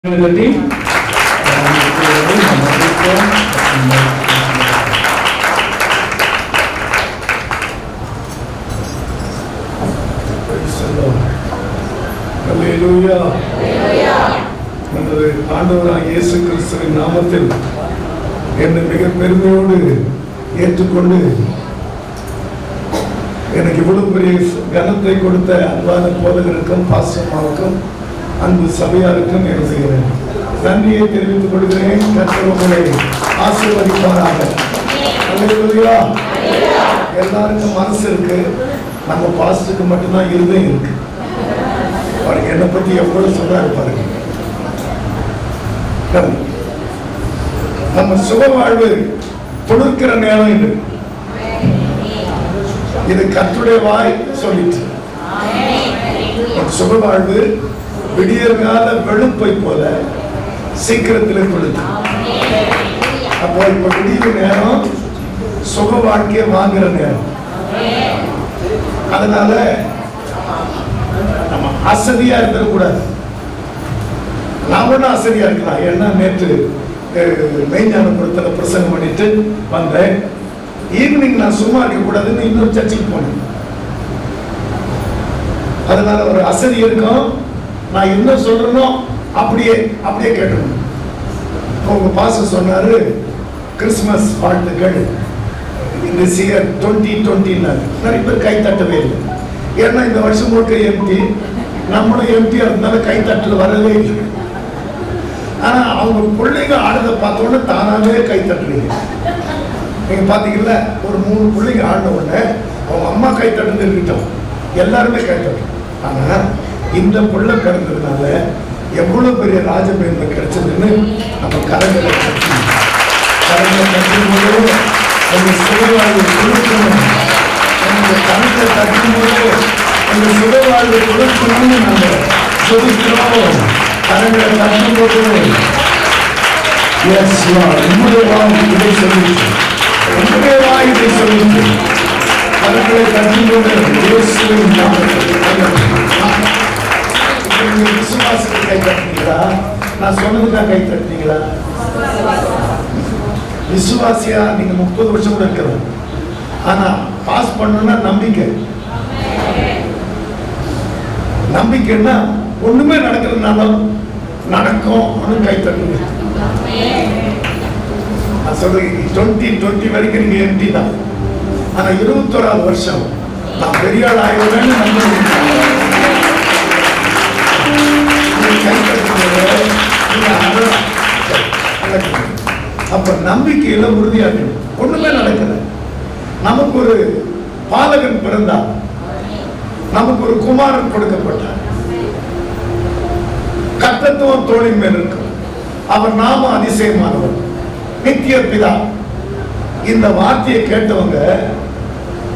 ஆண்டவராகிய இயேசு கிறிஸ்துவின் நாமத்தில் என்னை மிக பெருமையோடு ஏற்றுக்கொண்டு எனக்கு இவ்வளவு பெரிய கனத்தை கொடுத்த அன்பான போதகருக்கும் பாஸ்டர்மாவுக்கும் அன்பு சபையாருக்கும் என்னுடைய நன்றியை தெரிவித்துக் கொள்கிறேன். கர்த்தர் உங்களை ஆசீர்வதிப்பாராக. அல்லேலூயா. எல்லாருக்கும் மனசு இருக்கு, நம்ம பாஸ்டருக்கு மட்டும்தான் இருதயம் இருக்கு. பாருங்க, என்னை பத்தி எவ்வளவு சொல்றாரு பாருங்க. நம்ம சுக வாழ்வு கொடுக்கிற நேரம் இது. இது கர்த்தருடைய வாய் சொல்லிட்டு சுக வாழ்வு விடியற்கால வெளுப்பை போல சீக்கிரத்தில் கொடுத்து. அப்போ இப்ப விடிய நேரம் சுக வாழ்க்கையை வாங்குற நேரம். அதனால நம்ம அசதியா இருக்கக்கூடாது. நான் ஒன்றும் அசதியா இருக்கலாம். ஏன்னா நேற்று மெய்ஞானபுரத்துல பிரசங்கம் பண்ணிட்டு வந்தேன். ஈவினிங் நான் சும்மா இருக்கக்கூடாதுன்னு இன்னொரு சர்ச்சுக்கு போனேன். அதனால ஒரு அசதி இருக்கும். நான் என்ன சொல்றேனோ அப்படியே கேட்கணும். உங்க பாஸ்டர் சொன்னாரு, கிறிஸ்துமஸ் வாழ்த்துக்கள் இந்த இயர் 2020. நிறைய பேர் கை தட்டவே இல்லை. ஏன்னா இந்த வருஷம் முழுக்க எம்டி, நம்மளும் எம்டியா இருந்தாலும் கை தட்டல் வரவே இல்லை. ஆனா அவங்க பிள்ளைங்க ஆடுறத பார்த்தோன்னே தானாவே கை தட்டுறீங்க. நீங்க பாத்தீங்கல்ல, ஒரு 3 பிள்ளைங்க ஆடின உடனே அவங்க அம்மா கை தட்டுறது இருக்கட்டும், எல்லாருமே கை தட்டும். ஆனா இந்த பிள்ளை பிறந்ததுனால எவ்வளவு பெரிய ராஜபேன்மை கிடைச்சதுன்னு நம்ம கரங்களை கட்டும்போது அந்த சுகவாழ்வு கொடுக்கணும். அந்த கணக்கை கட்டும்போது அந்த சுகவாழ்வு கொடுக்கணும்னு நம்ம சொல்லிக்கிறோம். கரங்களை கட்டும்போது உங்களுடைய வாய் இதை சொல்லிட்டு, உங்களுடைய வாய் இதை சொல்லிட்டு கரங்களை கட்டும்போது விசுவாசத்தை கை தட்டினீங்களா? நான் சொன்னதுக்காக கை தட்டினீங்களா? விசுவாசியா நீங்க 30 வருஷம் கூட இருக்கிறோம். ஆனா பாஸ் பண்ணணும்னா நம்பிக்கைன்னா ஒண்ணுமே நடக்கிறதுனாலும் நடக்கும் கை தட்டுங்க. நான் சொல்றேன் 2020 வரைக்கும் நீங்க எம்டி தான். ஆனா 21வது வருஷம் நான் பெரிய ஆள் ஆயிடுவேன்னு அப்ப நம்பிக்கையில உறுதியாக்கணும். ஒண்ணுமே நடக்கல. நமக்கு ஒரு பாலகன் பிறந்தார், நமக்கு ஒரு குமாரன் கொடுக்கப்பட்டார். கர்த்தத்துவம் தோளின் மேல் இருக்கும். அவர் நாம அதிசயமானவர், நித்திய பிதா. இந்த வார்த்தையை கேட்டவங்க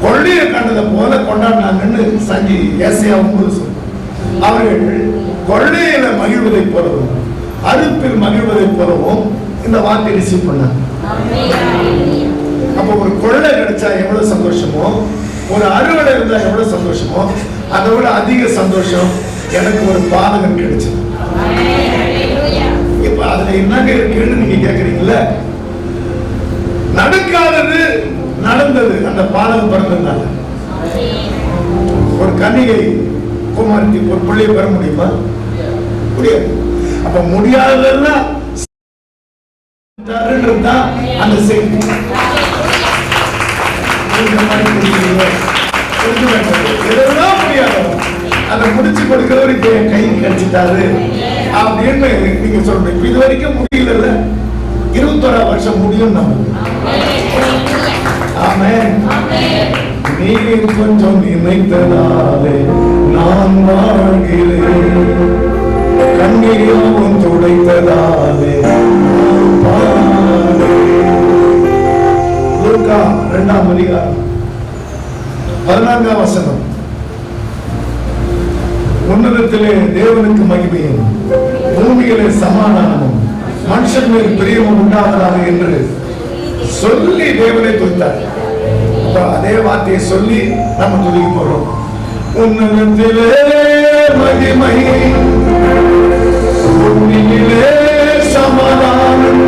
கொள்ளையை கண்டதை போல கொண்டாடினாங்கன்னு சங்கி ஏசையா 9 சொல்லுங்க. அவர்கள் கொள்ளையில மகிழ்வதை போலவும் அறுப்பில் மகிழ்வதை போலவும் இந்த வார்த்தை ரிசீவ் பண்ணாங்க. அப்ப ஒரு கொள்ளை கிடைச்சா எவ்வளவு சந்தோஷமோ, ஒரு அறுவடை இருந்தா எவ்வளவு சந்தோஷமோ, அதை விட அதிக சந்தோஷம் எனக்கு ஒரு பாலகன் கிடைச்சது. இப்ப அதுல என்னங்க இருக்குன்னு நீங்க கேக்குறீங்கல்ல. நடக்காதது நடந்தது அந்த பாலகன் பிறந்ததுனால. ஒரு கன்னிகை குமாரத்தி ஒரு பிள்ளையை பெற முடியுமா? முடியாது. அப்ப முடியாததெல்லாம் அந்த செய்தி எதெல்லாம் முடியாது அதை முடிச்சு கொடுக்கிறவருக்கு என் கை கிடைச்சிட்டாரு அப்படின்னு நீங்க சொல்றீங்க. இது வரைக்கும் முடியல. 21வது வருஷம் முடியும் நமக்கு. ஆமென். நீ கொஞ்சம் நினைத்ததாலே நான் வாழ்கிறேன், கண்ணீரும் துடைத்ததாலே லூக்கா 2ஆம் அதிகாரம் 14ஆம் வசனம். உன்னதத்திலே தேவனுக்கு மகிமையும் பூமியிலே சமாதானமும் மனுஷன் மேல் பிரியமும் உண்டாவதாக என்று சொல்லி தேவனை துதித்தார். அதே வார்த்தையை சொல்லி நம்ம துதிக்க போறோம். உன்னதத்திலே மகிமை பூமியிலே சமாதானம்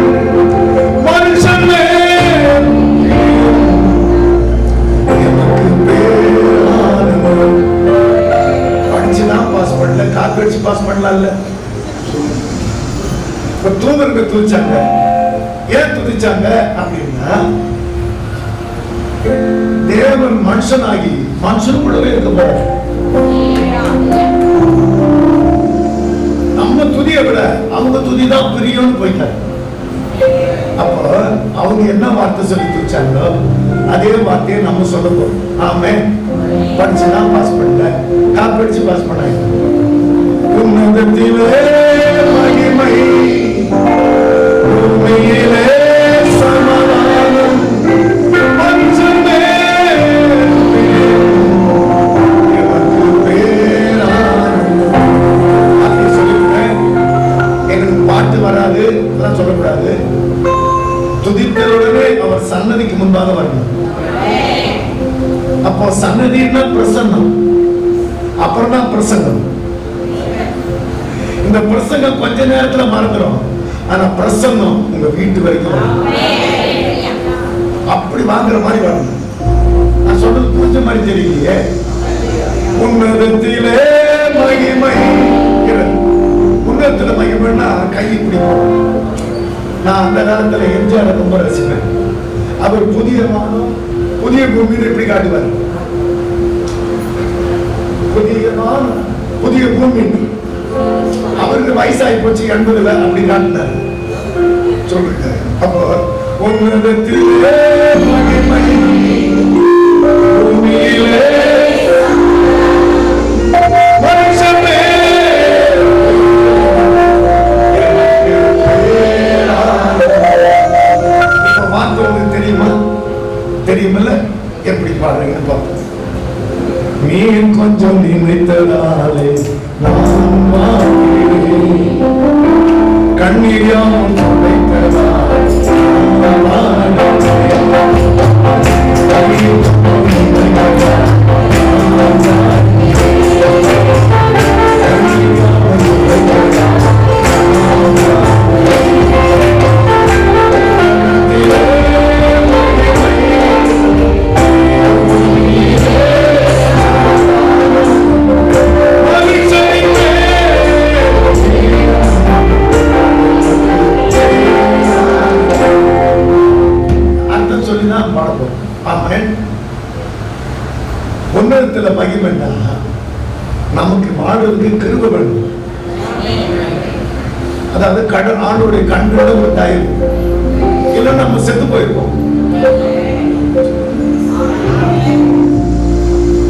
மனுஷன் மேல் எமக்கு பேரானவர். படிச்சுதான் பாஸ் பண்ணல, காப்பீடு பாஸ் பண்ணல. இப்ப தூங்குறவங்க துதிச்சாங்க. ஏன் துதிச்சாங்க அப்படின்னா, தேவன் மனுஷனாகி மனுஷன் கூடவே இருக்க போறார். நம்ம துதியை விட அவங்க துதிதான் பிரியம்னு போயிட்டாங்க. அப்போ அவங்க என்ன வார்த்தை சொல்லி துதிச்சாங்களோ அதே வார்த்தையை நம்ம சொல்ல போறோம். ஆமே, படிச்சுதான் பாஸ் பண்ணல, காப்பீடு பாஸ் பண்ணாங்க. உன்னதத்திலே மகிமை, பூமியிலே சமாதானம் மனுஷன் மேல் எமக்கு பேரானவர். அப்படி சொல்லிவிட்டேன். எனக்கு பாட்டு வராது அதெல்லாம் சொல்லக்கூடாது. துதித்தலுடனே அவர் சன்னதிக்கு முன்பாக வரணும். அப்போ சன்னதினா பிரசன்னம், அப்புறம் தான் பிரசங்கம். இந்த பிரசங்கம் கொஞ்ச நேரத்துல மறந்துடும், ஆனா பிரசங்கம் உங்க வீட்டு வரைக்கும் வரும். அப்படி வாங்குற மாதிரி வரணும். நான் சொல்றது புரிஞ்ச மாதிரி தெரியலையே. உன்னதத்திலே மகிமை, உன்னதத்துல மகிமைன்னா கை பிடிக்கும். நான் அந்த காலத்துல எம்ஜிஆர் ரொம்ப ரசிப்பேன். அவர் புதிய வானம் புதிய பூமின்னு எப்படி காட்டுவார். புதிய வானம் புதிய பூமி. அவருக்கு வயசாகி போச்சு 80ல அப்படி காட்டினார் சொல்லிருக்காரு. அப்போ உன்னதத்திலே மகிமை, பூமியிலே மனுஷன் மேல் எமக்கு பேரானவர். இப்ப வார்த்தை தெரியுமா? தெரியுமில்ல? எப்படி பாருங்க பார்ப்போம். மீன் கொஞ்சம் நினைத்ததாலே நான் வாழ்கிறேன், கண்ணீர் யாவும் துடைத்ததால் நான் வாழ்கிறேன். உன்னதத்துல மகிமைன்னா நமக்கு வாழ்வதற்கு கிருபை வேண்டும். அதாவது கடல் ஆண்டோடைய கண்ணோட ஒரு தயவு, இல்ல நம்ம செத்து போயிருப்போம்.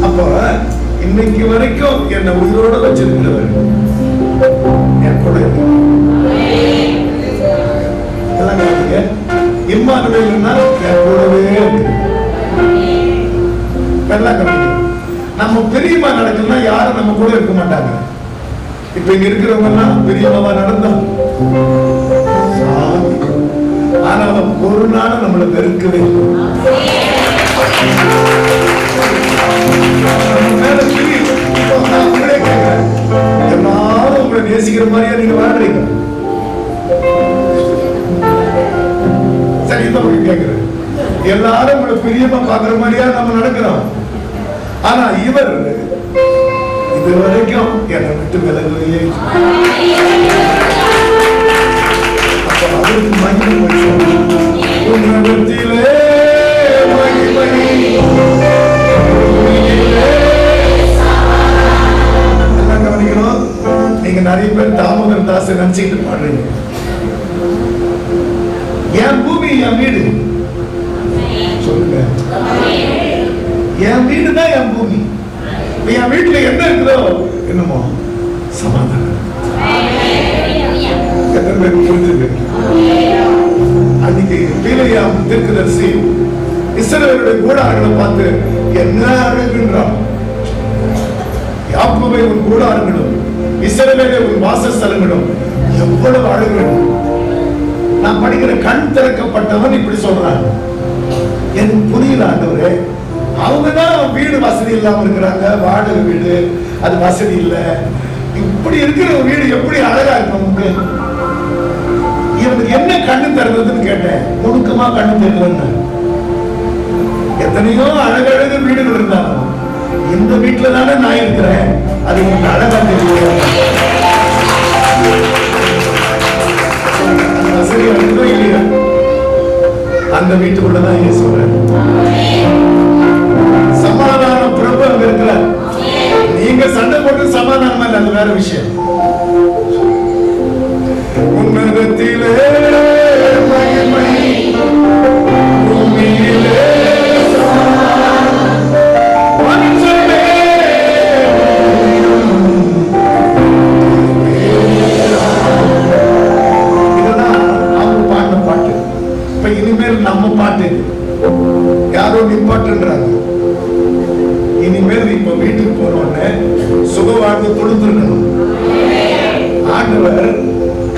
அப்ப இன்னைக்கு வரைக்கும் என்னை உயிரோட வச்சிருக்கிறவர் என் கூட இம்மானுவேல்னா என் கூடவே இருக்கு. நம்ம பெரியமா நடக்குன்னா யாரும் நம்ம கூட இருக்க மாட்டாங்க. இப்ப இங்க இருக்கிறவங்க பெரியமாவா நடந்தோம், ஆனாலும் ஒரு நாள் நம்மளை வெறுக்கவே எல்லாரும் உங்களை நேசிக்கிற மாதிரியா நீங்க வாழ்றீங்க. சரிதான் கேட்கிறேன். எல்லாரும் உங்களை பிரியமா பாக்குற மாதிரியா நம்ம நடக்கிறோம். ஆனா இவர் இது வரைக்கும் என்னை விட்டு விலகவே. அப்ப அவருக்கு மகிமை உன்னதத்திலே மகிமை, எல்லாம் கவனிக்கணும். நீங்க நிறைய பேர் தாமோதர் தாஸ் நினைச்சுக்கிட்டு பாடுறீங்க. என் பூமி என் வீடு சொல்லுங்க. என் வீடு தான் என் பூமி. என் வீட்டுல என்ன இருக்குதோ என்னமோ சமாதானம். எத்தனை பேருக்கு புரிஞ்சுது? அன்னைக்கு பீலையாம் தீர்க்கதரிசி இஸ்ரவேலுடைய கூடாரங்களை பார்த்து என்ன அழகுன்றான். யாக்கோபே உன் கூடாரங்களும் இஸ்ரவேலே உன் வாசஸ்தலங்களும் எவ்வளவு அழகு. நான் படிக்கிற கண் திறக்கப்பட்டவன் இப்படி சொல்றான். எனக்கு புரியல ஆண்டவரே. அவங்கதான் வீடு வசதி இல்லாம இருக்கிறாங்க, வாடகை வீடு, அது வசதி இல்லை. இப்படி இருக்கிற வீடு எப்படி அழகா இருக்கும். இவனுக்கு என்ன கண்ணு தருதுன்னு கேட்டேன். முழுக்கமா கண்ணு தெரியலன்னு. எத்தனையோ அழகழகு வீடுகள் இருந்தாலும் இந்த வீட்டுல தானே நான் இருக்கிறேன், அது உங்களுக்கு அழகா தெரியல. இல்லையா? அந்த வீட்டுக்குள்ளதான் இங்க சொல்றேன். சமாதான பிரபு அங்க இருக்கிறார். நீங்க சண்டை போட்டு சமாதானம் இல்ல, அது வேற விஷயம். உன்னதத்திலே மகிமை, பூமியிலே நம்ம பாட்டு. யாரோ நிப்பாட்டுன்றாங்க. இனிமேல் இப்ப வீட்டுக்கு போனோடனே சுகவாழ்வு தொழுந்திருக்கணும். ஆண்டவர்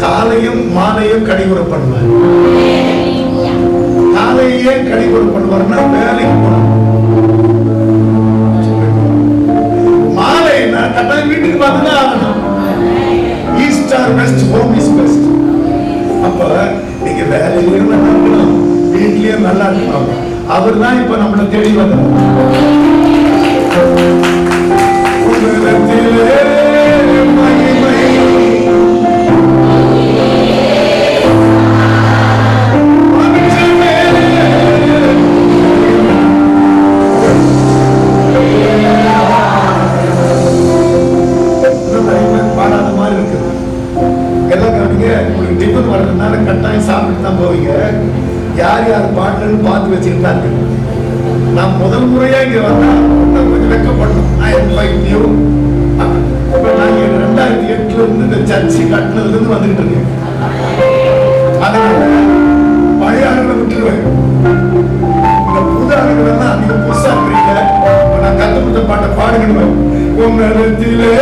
காலையும் மாலையும் கடிகுறை பண்ணுவார். காலையே கடிகுறை பண்ணுவார்னா வேலைக்கு போனோம். மாலை கட்டாயம் வீட்டுக்கு பார்த்துதான் ஆகணும். East or west, home is best. அப்ப நீங்க வேலையிலும் நல்லா இருக்கணும், வீட்லயும் நல்லா இருக்கணும். அவர் தான் இப்ப நம்மளை தேடி வந்தார். பாடாத மாதிரி இருக்குது. எல்லாம் கவனிங்க. உங்களுக்கு டிஃபன் வர்றதுனால கட்டாயம் சாப்பிட்டு தான் போவீங்க. யார் யார் பாடலன்னு பார்த்து வச்சுக்கிட்டாங்க. நான் முதல் முறையா இங்க வந்தா நான் கொஞ்சம் வெக்கப்படணும். நான் 2008 இருந்து இந்த சர்ச்சை கட்டினதுல இருந்து வந்துகிட்டு இருக்கேன். அதனால பழைய ஆளுகளை விட்டுருவேன். இந்த புது ஆளுகள் எல்லாம் நீங்க புதுசா இருக்கிறீங்க, நான் கத்து கொடுத்த பாட்டை பாடுகிறேன். உன்னதத்திலே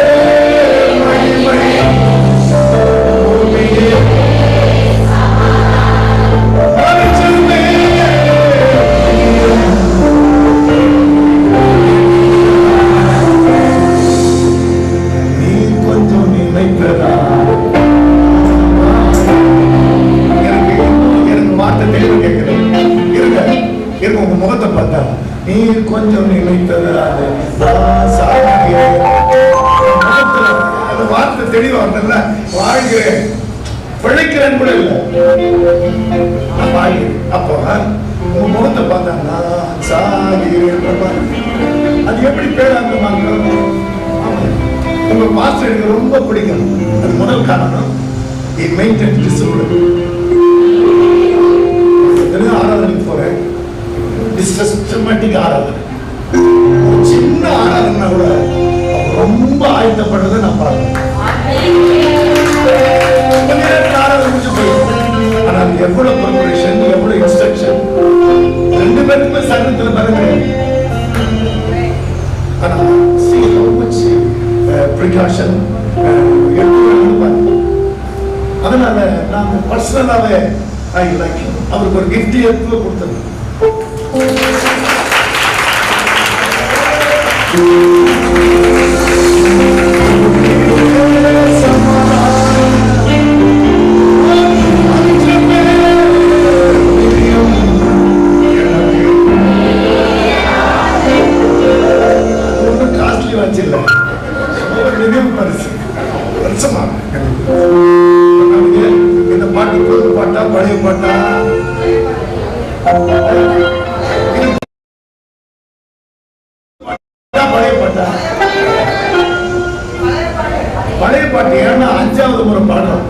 மகிமை, உங்க முகத்தை பார்த்தா நீ கொஞ்சம் நினைத்ததால அந்த வார்த்தை தெளிவா வந்தல. வாழ்கிறேன், பிழைக்கிறேன் கூட இல்லை, நான் வாழ்கிறேன். அப்போ உங்க முகத்தை பார்த்தா நான் சாகிறேன். அது எப்படி பேராங்க? உங்க பாஸ்டர் எனக்கு ரொம்ப பிடிக்கும். அது முதல் காரணம், மெயின்டைன் டிசிப்ளின். ஆராதனைக்கு போறேன், சிஸ்டமேட்டிக் ஆராதனை. சின்ன ஆராதனை கூட ரொம்ப ஆயத்தப்பட்டதை நான் பார்க்கிறேன். ஆராதனை முடிச்சு போயிடும். ஆனால் எவ்வளவு ப்ரிப்பரேஷன், எவ்வளவு இன்ஸ்ட்ரக்ஷன், ரெண்டு பேருக்குமே சட்டத்தில் பாருங்க. ஆனா see how much precaution அதனால நான் பர்சனலாவே ஐ லைக் அவருக்கு ஒரு கிஃப்ட் எடுத்து கொடுத்தது. காஸ்ட்லி வச்சில்ல, பரிசு வருஷமா இந்த பாட்டு புது பாட்டா பழைய பாட்டா? பழைய பாட்டு. ஏன்னா 5வது முறை பாடுறோம்.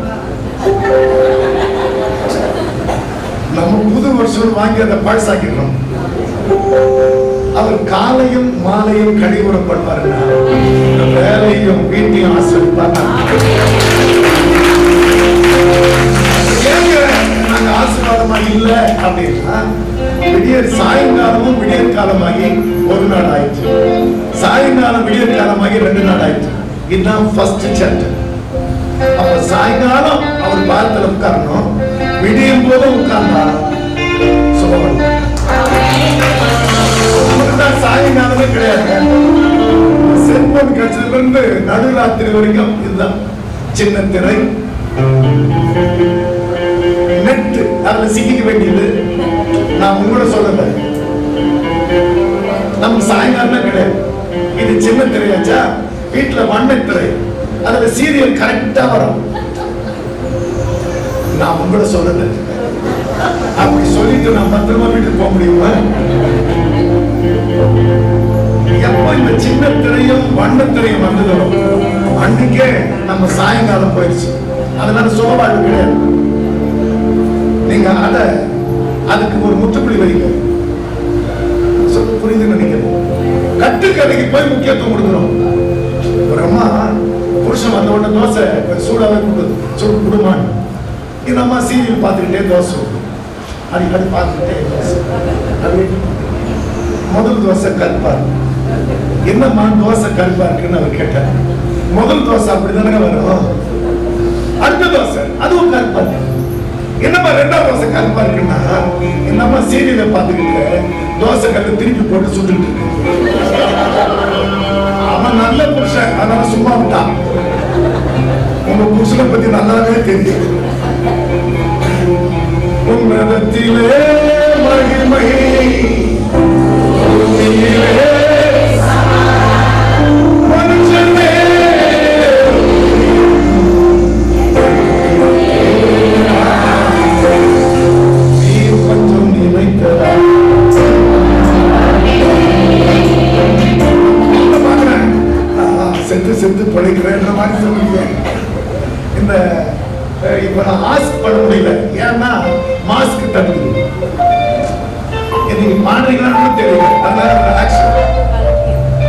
நம்ம புது வருஷம் வாங்கி அதை பழசாக்கிடுறோம். அவர் காலையும் மாலையும் கடிகுறை பண்ணுவாருன்னா வேலையும் வீட்டையும் ஆசிரியப்பாங்க. நாங்க ஆசீர்வாதமா இல்ல அப்படின்னா விடியற் சாயங்காலமும் விடியற் காலமாகி ஒரு நாள் ஆயிடுச்சு, சாயங்காலம் விடியற் காலமாகி 2 நாள் ஆயிடுச்சு. இதுதான் ஃபர்ஸ்ட் சாப்டர். அப்ப சாயங்காலம் அவர் பாதத்துல உட்காரணும், விடியும் போது உட்கார்ந்தா சுபம். சாயங்காலமே கிடையாது. செல்போன் கிடைச்சதுல இருந்து நடுராத்திரி வரைக்கும் இதுதான். சின்ன திரை நெட் அதுல சிக்கிக்க வேண்டியது. நான் உங்களோட சொல்லல, நமக்கு சாயங்காலம் கிடையாது. இது சின்ன திரையாச்சா, வீட்டுல வண்ண திரை, அதுல சீரியல் கரெக்டா வரும். நான் உங்களோட சொல்லல. அப்படி சொல்லிட்டு நான் பத்திரமா வீட்டுக்கு போக முடியுமா? எப்ப இந்த சின்ன திரையும் வண்ண திரையும் வந்ததோ அன்னைக்கே நம்ம சாயங்காலம் போயிடுச்சு. அதனால சுகவாழ்வு கிடையாது. நீங்க அதுக்கு ஒரு முற்றுப்புள்ளி வைக்க புரிந்து நினைக்கிறோம். கட்டுக்கதைக்கு போய் முக்கியத்துவம் கொடுக்கிறோம். ஒரு அம்மா புருஷன் வந்த உடனே தோசை சூடாவே கொடுமான்னு, இந்த அம்மா சீரியல் பார்த்துக்கிட்டே தோசை அடிக்கடி பார்த்துக்கிட்டே தோசை. முதல் தோசை கருப்பா இருக்கு. என்னம்மா தோசை கருப்பா இருக்குன்னு அவர் கேட்டார். முதல் தோசை அப்படிதானே வரும், அடுத்த தோசை அதுவும் கருப்பா இருக்கு. என்னம்மா ரெண்டாவது தோசை கருப்பா இருக்குன்னா, என்னம்மா சீரியலை பார்த்துக்கிட்டு தோசை கல்ல திருப்பி போட்டு சுட்டுட்டு இருக்கு. அவன் நல்ல புருஷன், அதனால சும்மா விட்டான். உங்க புருஷனை பத்தி நல்லாவே தெரியும். உன்னதத்திலே மகிமை மனுஷனே நீ கொஞ்சம் நினைத்ததா செத்து செத்து பழைக்கிற மாதிரி சொல்லுவீங்க. இந்த இப்ப நான் மாஸ்க் பண்ண முடியல, ஏன்னா மாஸ்க் தடுக்குது. நீங்க பாடுறீங்களான்னு தெரியல, அதனால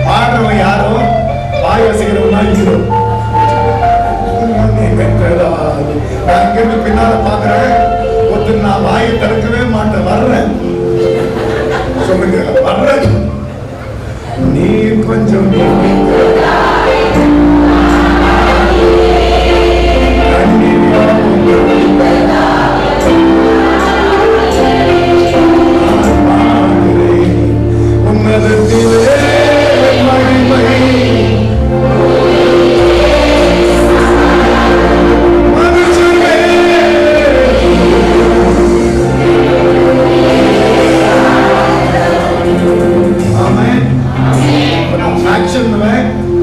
பாடுறவன் யாரும் வாய் வசிக்கிறவனா ஹீரோ. நான் இங்கிருந்து பின்னால பாக்குறேன், ஒருத்தர் நான் வாயை திறக்கவே மாட்டேன், வர்றேன் சொல்லுங்க, வர்றேன். நீ கொஞ்சம்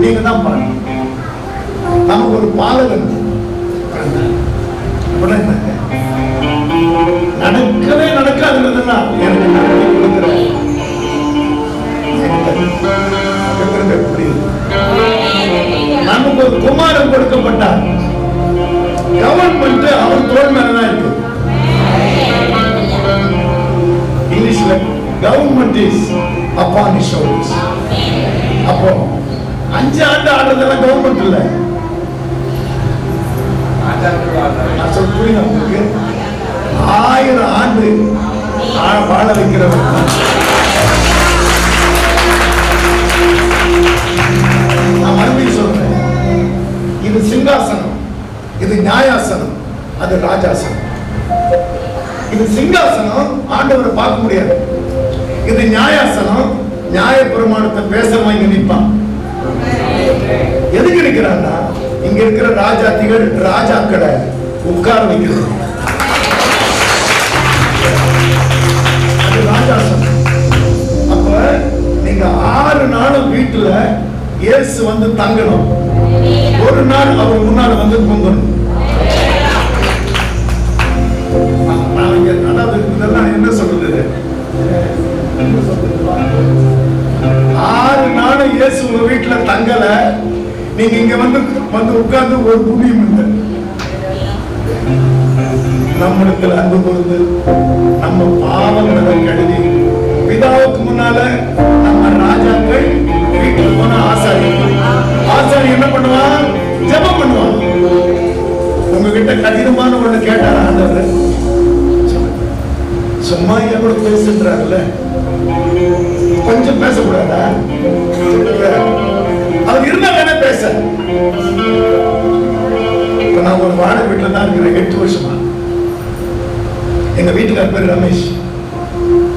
நீங்க தான் பாருங்க. நமக்கு ஒரு பாலகன் நடக்கவே நடக்காதுன்னா எனக்கு நடத்தி கொடுக்கிற நமக்கு ஒரு குமாரன் கொடுக்கப்பட்டார். கவர்மெண்ட் அவர் தோல் மேலதான் இருக்கு. இங்கிலீஷ்ல government is upon his shoulders. அப்போ 5 ஆண்டு ஆடுறதெல்லாம் கவர்மெண்ட் இல்ல. நான் சொல்ல புரியுது உங்களுக்கு? 1000 ஆண்டு வாழ வைக்கிறவர். நான் மறுபடியும் சொல்றேன், இது சிங்காசனம், இது நியாயாசனம், அது ராஜாசனம். இது சிங்காசனம், ஆண்டவரை பார்க்க முடியாது. இது நியாயாசனம், நியாய பிரமாணத்தை பேசுறவங்க இங்க நிற்பான். எதுக்கு நிற்கிறான்னா, இங்க இருக்கிற ராஜாத்திகள் ராஜாக்களை உட்கார வைக்கிறது. அது ராஜாசனம். அப்ப நீங்க 6 நாளும் வீட்டுல இயேசு வந்து தங்கணும். ஒரு நாள் அவர் முன்னால வந்து பொங்கணும். அதாவது இதெல்லாம் என்ன சொல்றது, 6 நாளும் இயேசு உங்க வீட்டுல தங்கல, நீங்க இங்க வந்து உட்கார்ந்து ஒரு புண்ணியம் இல்லை. நம்மிடத்தில் அன்பு பொழுது நம்ம பாவங்களை கழுதி பிதாவுக்கு முன்னால நம்ம ராஜாக்கள் வீட்டுல போன ஆசாரி என்ன பண்ணுவான்? ஜெபம் பண்ணுவான். உங்ககிட்ட கடினமான ஒண்ணு கேட்டாரா ஆண்டவர்? சும்மா கூட பேசுன்றாருல்ல, கொஞ்சம் பேசக்கூடாதா? அவர் இருந்தா வேணா பேச. இப்ப நான் ஒரு வாடகை வீட்டுல தான் இருக்கிறேன் 8 வருஷமா. எங்க வீட்டுக்கார பேர் ரமேஷ்.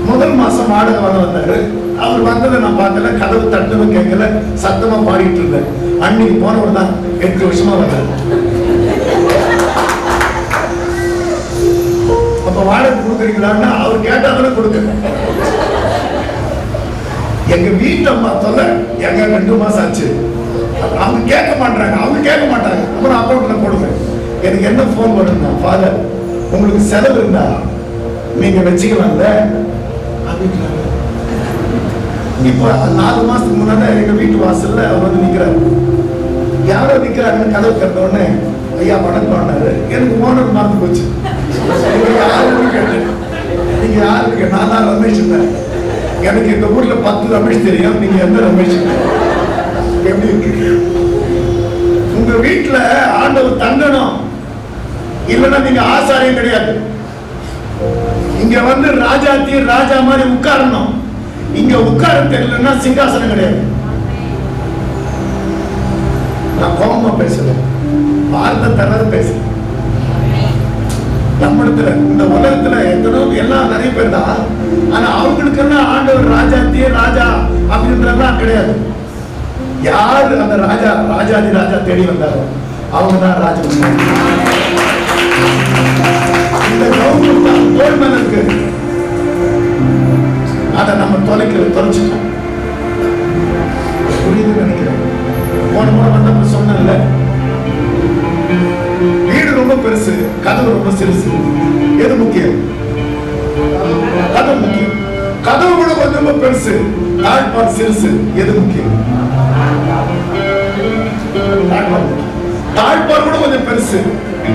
முதல் மாசம் வாடகை வந்தாரு. அவர் வந்ததை நான் பார்க்கல, கதவு தட்டுன்னு கேட்கல, சத்தமா பாடிட்டு இருந்தேன். அன்னைக்கு போனவர் தான் 8 வருஷமா வந்தார். இப்ப வாடகை கொடுக்குறீங்களான்னா அவர் கேட்டாதானே கொடுக்க. எங்க வீட்டு அம்மா தொல்லை எங்க 2 மாசம் ஆச்சு. அவங்க கேட்க மாட்டாங்க. அப்புறம் அக்கௌண்ட்ல கொடுங்க. எனக்கு என்ன போன் பண்ணுங்க, ஃபாதர் உங்களுக்கு செலவு இருந்தா நீங்க வச்சுக்கலாம்ல அப்படின்றாங்க. இப்ப 4 மாசத்துக்கு முன்னாடி எங்க வீட்டு வாசல்ல அவர் வந்து நிக்கிறாரு. யாரோ நிக்கிறாங்கன்னு கதவு திறந்த உடனே ஐயா வணக்கம். எனக்கு ஓனர் மறந்து போச்சு. நீங்க யாருக்கு? நான் தான் ரமேஷ். எனக்கு இந்த ஊர்ல 10 ரமேஷ் தெரியும். நீங்க எந்த ரமேஷ்? எப்படி இருக்கு? உங்க வீட்டுல ஆண்டவர் தங்கணும், இல்லைன்னா நீங்க ஆசாரியம் கிடையாது. இங்க வந்து ராஜாத்தி ராஜா மாதிரி உட்காரணும். இங்க உட்கார தெரியலன்னா சிங்காசனம் கிடையாது. நான் கோபமா பேசுறேன், வார்த்தை தரது பேசுறேன். நம்மிடத்துல இந்த உலகத்துல எத்தனோ எல்லாம் நிறைய பேர் தான். ஆனா அவங்களுக்கெல்லாம் ஆண்டவர் ராஜாத்திய ராஜா அப்படின்றதெல்லாம் கிடையாது. யாரு அந்த ராஜாதி ராஜா தேடி வந்தாரோ அவங்க தான் ராஜகுமார். இந்த கவர்மெண்ட் தான் தோல்மேல இருக்கு. அதை நம்ம தொலைச்சிட்டோம். புரியுது நினைக்கிறேன். போன முறை வந்தப்ப சொன்னேன்ல, வீடு ரொம்ப பெருசு, கதவு ரொம்ப சிறுசு. எது முக்கியம்? கதவு முக்கியம். கதவு கூட கொஞ்சம் பெருசு, தாழ்பால் சிறுசு. எது முக்கியம்? தாழ்பால் கூட கொஞ்சம் பெருசு,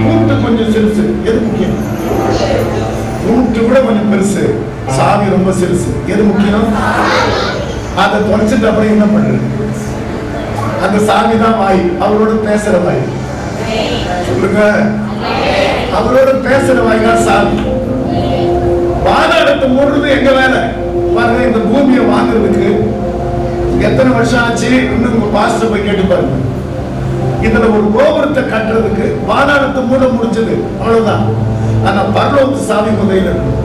கூட்டு கொஞ்சம் சிறுசு. எது முக்கியம்? கூட்டு கூட கொஞ்சம் பெருசு, சாவி ரொம்ப சிறுசு. எது முக்கியம்? அதை தொலைச்சிட்டு அப்புறம் என்ன பண்றது? அந்த சாமி தான் வாய். அவரோட பேசுற வாய். சொல்லுங்க, அவரோட பேசுற வாய் தான் சாமி. பாதாளத்தை மூடுறது எங்க வேலை பாருங்க. இந்த பூமியை வாங்குறதுக்கு எத்தனை வருஷம் ஆச்சு? இன்னும் உங்க பாஸ்டர் போய் கேட்டு பாருங்க. இதுல ஒரு கோபுரத்தை கட்டுறதுக்கு பாதாளத்தை மூட முடிஞ்சது, அவ்வளவுதான். ஆனா பரலோகத்து சாமி முதலில் இருக்கும்.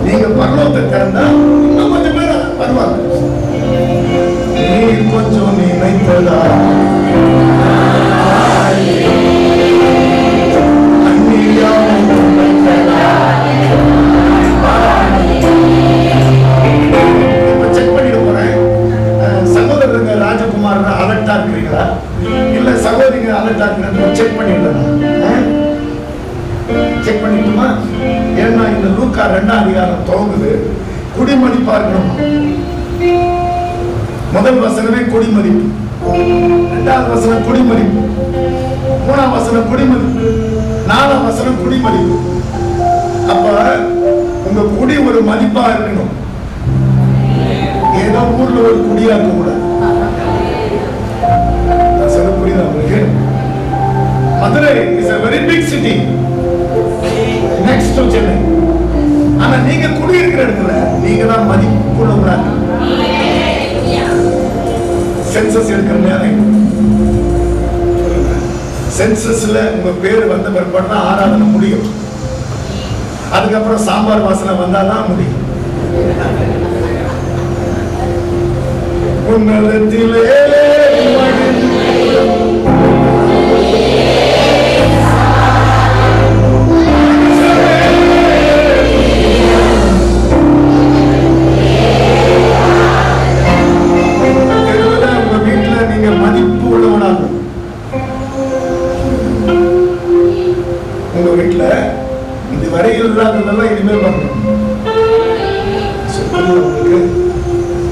நீங்க பரலோகத்தை திறந்தா இன்னும் கொஞ்சம் பேர் வருவாங்க. நீ கொஞ்சம் நினைத்ததா செக் பண்ணிட்டு போறேன். சகோதரங்க ராஜகுமார் அலர்ட்டா இருக்கிறீங்களா, இல்ல சகோதரிங்க அலர்ட்டா இருக்கிறீங்களா? செக் பண்ணிடலாம். செக் பண்ணிட்டுமா? ஏன்னா இந்த லூக்கா 2ஆம் அதிகாரம் துவங்குது குடிமதிப்பா இருக்கணும். முதல் வசனமே குடிமதிப்பு, 2ஆவது வசனம் குடிமதிப்பு, 3ஆம் வசனம் குடிமதிப்பு, 4ஆம் வசனம் குடிமதிப்பு. அப்ப உங்க குடி ஒரு மதிப்பா இருக்கணும். ஏதோ ஊர்ல ஒரு குடியா இருக்க கூடாது. சொல்ல புரியுதா உங்களுக்கு? Madurai is a very big city next to Chennai. ஆனா நீங்க குடி இருக்கிற இடத்துல நீங்க தான் மதிப்புள்ளவங்க. சென்சஸ் எடுக்கிற நேரம் சென்சஸ்ல உங்க பேர் வந்த பிற்பாடு தான் ஆராதனை முடியும். அதுக்கப்புறம் சாம்பார் வாசனை வந்தாதான் முடியும். உன்னதத்திலே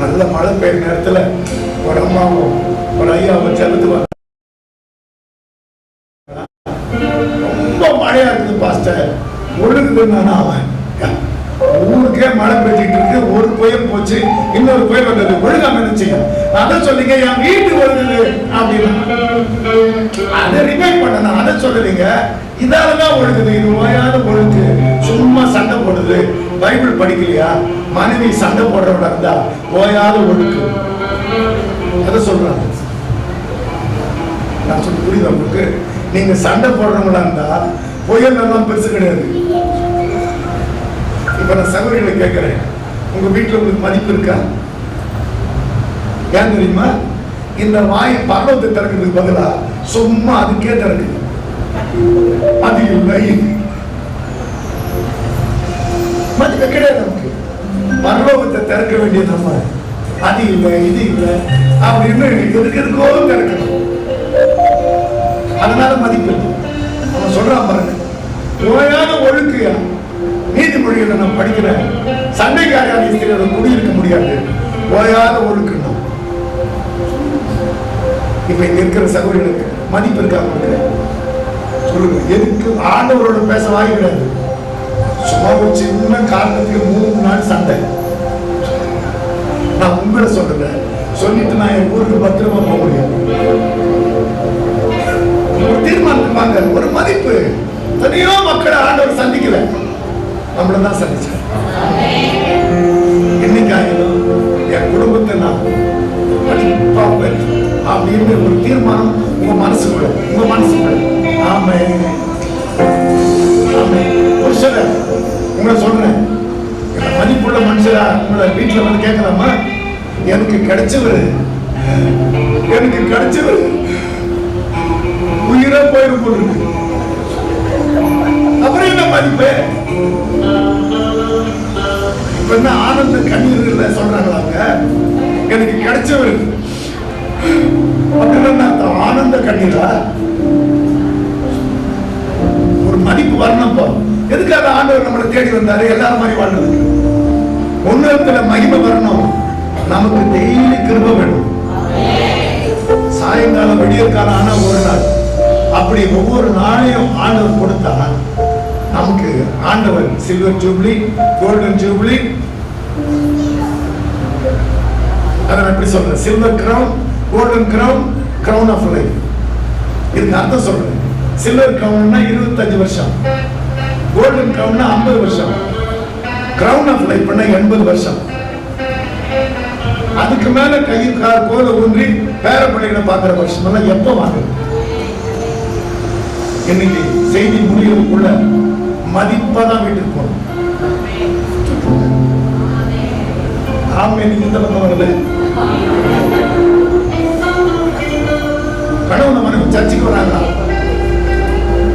நல்ல மழை பெய்ய நேரத்துல ஒரு அம்மாவும் ஒரு ஐயாவும் சேர்ந்து ரொம்ப மழையா இருக்குது பாஸ்டர், ஒழுங்குதுன்னா அவன் ஊருக்கே மழை பெய்ஞ்சிட்டு இருக்கு. ஒரு புயல் போச்சு, இன்னொரு புயல் வந்தது, ஒழுங்காம நினைச்சீங்க. அதை சொல்லிங்க என் வீட்டு ஒழுங்குது அப்படின்னு அதை ரிமைண்ட் பண்ண அதை சொல்லுறீங்க. இதாலதான் ஒழுங்குது, இது ஓயாத ஒழுங்கு. சும்மா சண்டை போடுது. பைபிள் படிக்கலையா? மனைவி சண்டை போடுறவங்க இருந்தா ஓயாத ஒழுங்கு. அதை சொல்றாங்க. நான் சொல்ல புரியுது உங்களுக்கு? நீங்க சண்டை போடுறவங்களா இருந்தா புயல் எல்லாம் பெருசு கிடையாது. இப்ப நான் சகோதரிகளை கேட்கிறேன், உங்க வீட்டுல உங்களுக்கு மதிப்பு இருக்கா? ஏன் தெரியுமா? இந்த வாய் பரலோகத்தை திறக்கிறதுக்கு பதிலா சும்மா அதுக்கே திறக்குது. அது இல்லை. மதிப்பு கிடையாது நமக்கு. பரலோகத்தை திறக்க வேண்டியது நம்ம. அது இல்லை, இது இல்லை அப்படின்னு எதுக்கு இருக்கோ திறக்கணும். அதனால மதிப்பு அவன் சொல்றான் பாருங்க, நோயான ஒழுக்கையா நீதிமொழிகளை நான் படிக்கிறேன். சண்டைக்காரியான ஸ்திரியோட குடியிருக்க முடியாது, ஓயாத ஒழுக்கணும். இப்ப இங்க இருக்கிற சகோதரர்களுக்கு மதிப்பு இருக்காங்க சொல்லுங்க. எதுக்கு ஆண்டவரோட பேச வாய் கிடையாது. சும்மா ஒரு சின்ன காரணத்துக்கு 3 நாள் சண்டை. நான் உங்களை சொல்றேன், சொல்லிட்டு நான் என் ஊருக்கு பத்திரமா போக முடியும். ஒரு தீர்மானத்துக்கு வாங்க, ஒரு மதிப்பு. எத்தனையோ மக்களை ஆண்டவர் சந்திக்கல, நம்மள தான் சந்திச்சார். என்னைக்காயிலும் என் குடும்பத்தை நான் மதிப்பாப்பேன் அப்படின்னு ஒரு தீர்மானம் உங்க மனசுக்குள்ள. ஆமே ஆமே. ஒரு சில உங்களை சொல்றேன், மதிப்புள்ள மனுஷரா உங்களை வீட்டுல வந்து கேட்கலாமா? எனக்கு கிடைச்சவரு உயிரை போயிடும் போது இருக்கு. அப்புறம் என்ன மதிப்பு? இப்ப என்ன ஆனந்த கண்ணீர் இல்ல சொல்றாங்களாங்க. எனக்கு கிடைச்சவரு அப்படின்னு ஆனந்த கண்ணீரா? ஒரு மதிப்பு வரணும்ப்பா. எதுக்காக ஆண்டவர் நம்மளை தேடி வந்தாரு? எல்லாரும் மாதிரி வாழ்றதுக்கு. ஒன்னுத்துல மகிமை வரணும். நமக்கு டெய்லி கிருபை வேணும். சாயங்காலம் விடியற்காலம் ஆனா ஒரு நாள், அப்படி ஒவ்வொரு நாளையும் ஆண்டவர் கொடுத்தா நமக்கு ஆண்டவர் சில்வர் ஜூப்ளி, கோல்டன் ஜூப்ளி, அதை எப்படி சொல்றேன், silver crown, golden crown, crown of life. இதுக்கு அர்த்தம் சொல்றேன். சில்வர் கிரவுன்னா 25 வருஷம், கோல்டன் கிரவுன்னா 50 வருஷம், கிரவுன் ஆஃப் லைஃப் பண்ண 80 வருஷம். அதுக்கு மேல கையில் கோல ஊன்றி பேர பிள்ளைகளை பார்க்கிற வருஷம் எல்லாம் எப்ப வாங்க? இன்னைக்கு செய்தி முடிவுக்குள்ள மதிப்பாதான் வீட்டுக்கு போகணும். ஆமே. நீங்க இந்த பக்கம் வரல. கணவன் மனைவி சர்ச்சைக்கு வராங்க.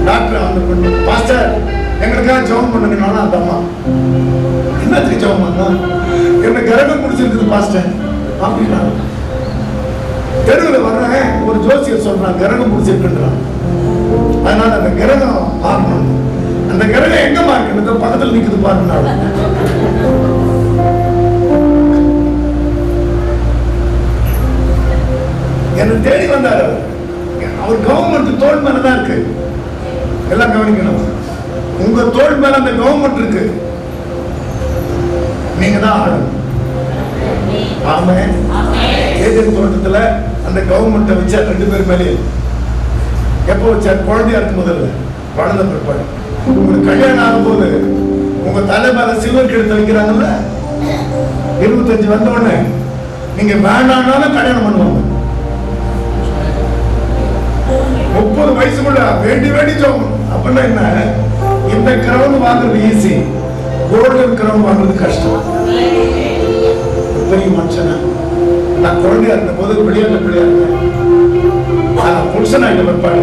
டாக்டர் வந்து பாஸ்டர் எங்களுக்காக ஜெபம் பண்ணுங்கனாலும் அந்த அம்மா என்னத்துக்கு ஜெபம் பண்ணா? என்ன கிரகம் முடிச்சிருக்குது பாஸ்டர் அப்படின்னா. தெருவில் வர்றேன், ஒரு ஜோசியர் சொல்றான் கிரகம் முடிச்சிருக்குன்றான். அதனால அந்த கிரகம் பார்க்கணும். அந்த கிரகம் எங்க பார்க்கணும்? பக்கத்தில் நிக்குது பாருங்க. என்ன தேடி வந்தார். அவர் கவர்மெண்ட் தோல் மேலதான் இருக்கு. எல்லாம் கவனிக்கணும். உங்க தோல் மேல அந்த கவர்மெண்ட் இருக்கு. நீங்க தான் ஆளணும். ஆமே. ஏதேன் தோட்டத்துல அந்த கவர்மெண்ட்டை வச்சா 2 பேர் மேலே. எப்போ வச்சார்? குழந்தையா இருக்கும் முதல்ல, குழந்தை பிற்பாடு. உங்களுக்கு கல்யாணம் ஆகும் போது உங்க தலை மேல சில்வர் கெடுத்து வைக்கிறாங்கல்ல, 25 வந்த உடனே நீங்க வேண்டாம்னாலும் கல்யாணம் பண்ணுவாங்க. 30 வயசுக்குள்ள வேண்டி ஜோம். அப்படின்னா என்ன? இந்த கிரவுன் வாங்குறது ஈஸி, கோல்டன் கிரவுன் வாங்குறது கஷ்டம். பெரிய மனுஷனா நான் குழந்தையா இருந்த போது விளையாட்டு பிள்ளையா இருந்தேன். புருஷனா இந்த பிற்பாடு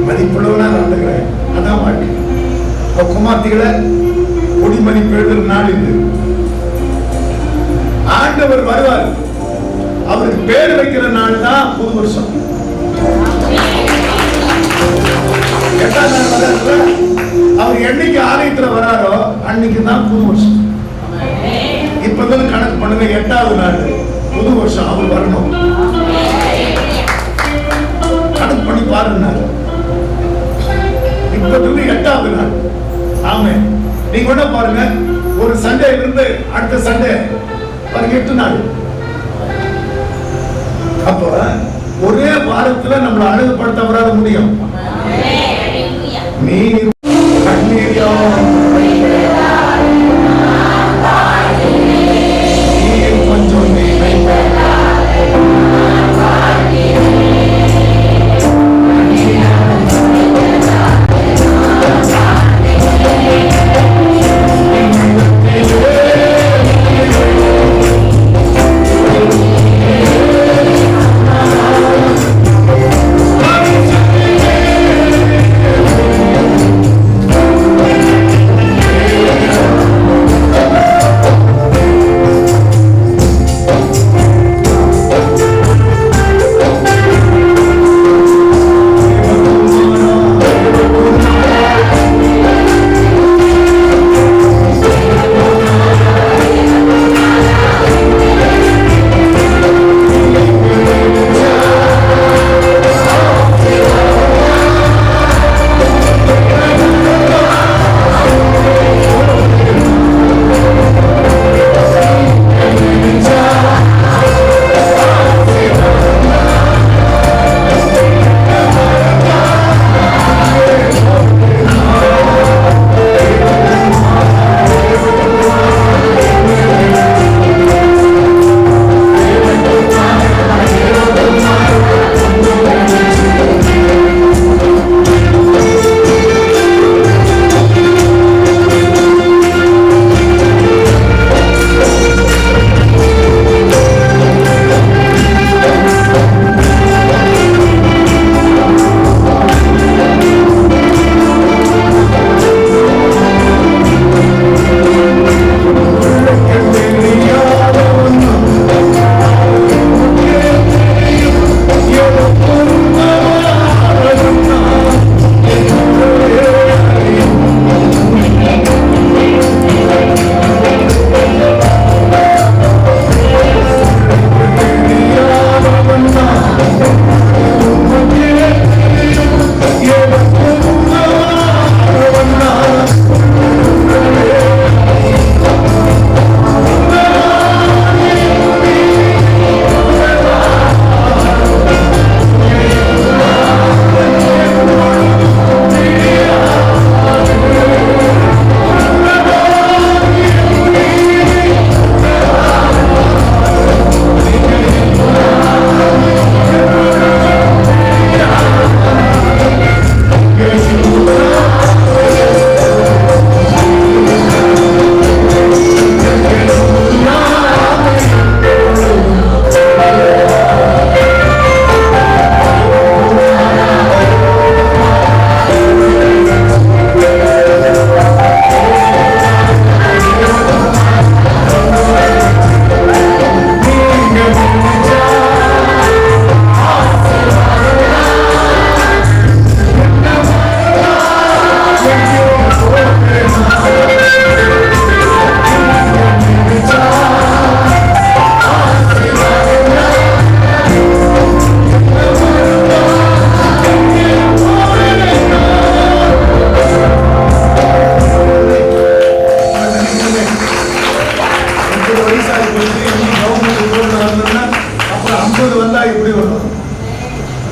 மதிப்புள்ளவனா நடந்துக்கிறேன். அதான் வாழ்க்கை. குமார்த்திகளை குடிமதிப்பு எழுதுற நாள் இது. ஆண்டவர் வருவார், அவருக்கு பேர் வைக்கிற நாள் தான் புது வருஷம். 8ஆம் நாள் வர்றாரு. அவர் என்னைக்கு ஆலயத்துல வராரோ அன்னைக்கு தான் புது வருஷம். இப்பதான் கணக்கு பண்ணுங்க, 8வது நாள் புது வருஷம் அவர் வரணும். கணக்கு பண்ணி பாருங்க. இப்பதான் 8வது நாள். ஆமே. நீங்க கூட பாருங்க, ஒரு சண்டே இருந்து அடுத்த சண்டே 8 நாள். அப்போ ஒரே வாரத்துல நம்மளை அழகுபடுத்த வராத முடியும். நீர் கண்ணீரியா கொஞ்சம்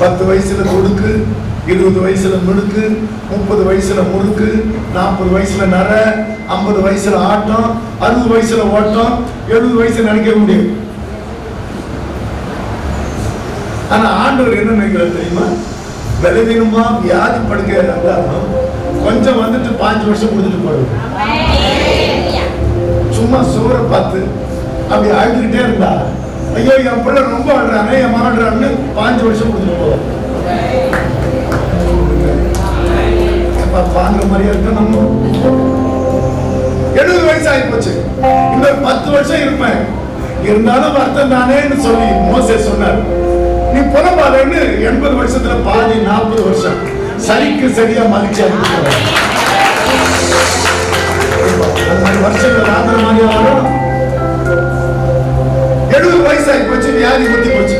10 வயசுல துடுக்கு, 20 வயசுல மிடுக்கு, 30 வயசுல முறுக்கு, 40 வயசுல நர, 50 வயசுல ஆட்டம், 60 வயசுல ஓட்டம், 70 வயசுல நினைக்க முடியும். ஆனா ஆண்டவர் என்ன நினைக்கிறார் தெரியுமா? பலவீனமா வியாதி படுக்க இருந்தாலும் கொஞ்சம் வந்துட்டு 5 வருஷம் கொடுத்துட்டு போடுவோம். சும்மா சோரை பார்த்து அப்படி அழுதுகிட்டே இருந்தா, ஐயோ என் பிள்ளை ரொம்ப ஆடுறானே, என் மகன்றான்னு 5 வருஷம் கொடுத்துட்டு போவோம். வாங்குற மாதிரியா இருக்க நம்ம 70 வயசு ஆகி போச்சு, இன்னொரு 10 வருஷம் இருப்பேன், இருந்தாலும் வருத்தம் தானேன்னு சொல்லி மோசே சொன்னார். நீ புலம்பாதேன்னு 80 வருஷத்துல பாதி 40 வருஷம் சரிக்கு சரியா மகிழ்ச்சி அனுப்பிச்சு வருஷங்கள் ஆகிற மாதிரி ஆகணும். 70 வயசு ஆகி போச்சு, வியாதி முத்தி போச்சு,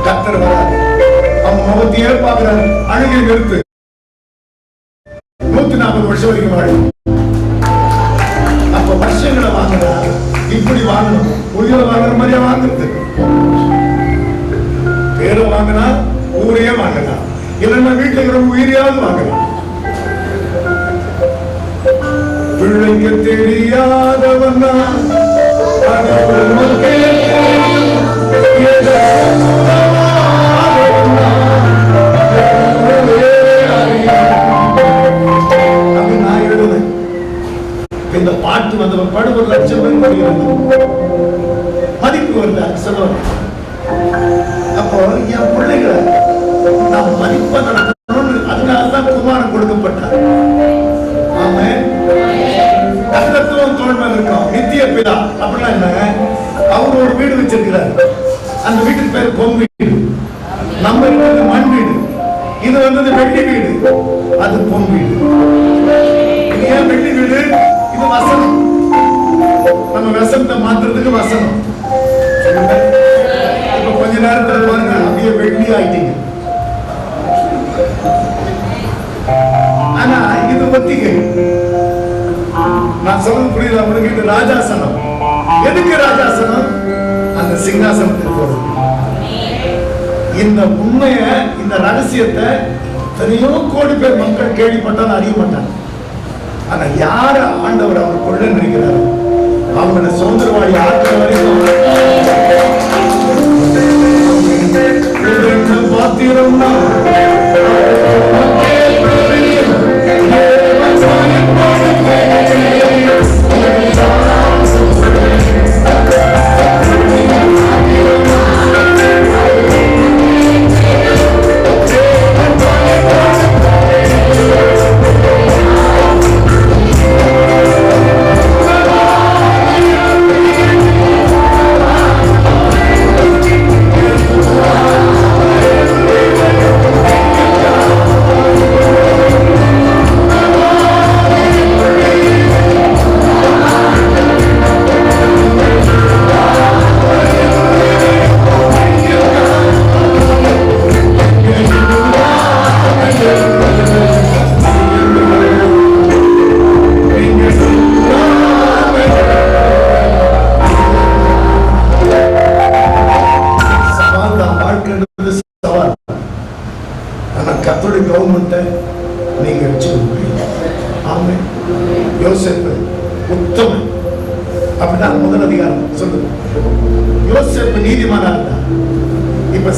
கர்த்தர் வராது, அவன் முகத்தையே பார்க்கிறாரு, அழுகை நிறுத்து, 140 வருஷம் வரைக்கும் வாழும். அப்ப வருஷங்களை வாங்கினா இப்படி வாங்கணும், உயிரை வாங்குற மாதிரியா வாங்குறது, பேரை வாங்கினா ஊரையே வாங்கலாம், இல்லைன்னா வீட்டுல இருக்கிற உயிரையாவது வாங்கலாம். பிள்ளைக்கு தெரியாதவனா நான் எழுதுவேன். இந்த பாட்டு வந்தவன் படு 1 லட்சம் பேர் வருகிறது, மதிப்பு வருது சொல்லுவாங்க. அப்போ என் பிள்ளைகளை நாம் மதிப்பா நடத்தணும்னு அதனாலதான் குமாரன் கொடுக்கப்பட்டார். ஆமென். கர்த்தத்துவம் தோல்மையில் இருக்கும் நித்திய பிதா அப்படின்னா என்ன? அவர் ஒரு வீடு வச்சிருக்கிறார், அந்த வீட்டுக்கு பேர் பொன் வீடு, நம்ம இருக்கிறது மண் வீடு, இது வந்தது வெள்ளி வீடு, அது பொன் வீடு. இது ஏன் வெள்ளி வீடு? இது வசனம், நம்ம வசனத்தை மாத்துறதுக்கு வசனம். இப்ப கொஞ்ச நேரத்துல பாருங்க அப்படியே வெள்ளி ஆயிட்டீங்க. ஆனா இது ஒத்திகை. நான் சொல்றது புரியுதா உங்களுக்கு? இது ராஜாசனம். எதுக்கு ராஜாசனம்? அந்த சிங்காசனத்துக்கு போறது. இந்த உண்மைய, இந்த ரகசியத்தை எத்தனையோ கோடி பேர் மக்கள் கேள்விப்பட்டாலும் அறிய மாட்டாங்க. ஆனா யார ஆண்டவர் அவர் கொள்ள நினைக்கிறார், அவங்களை சுதந்திரவாளி ஆக்கிற வரைக்கும் பாத்திரம்னா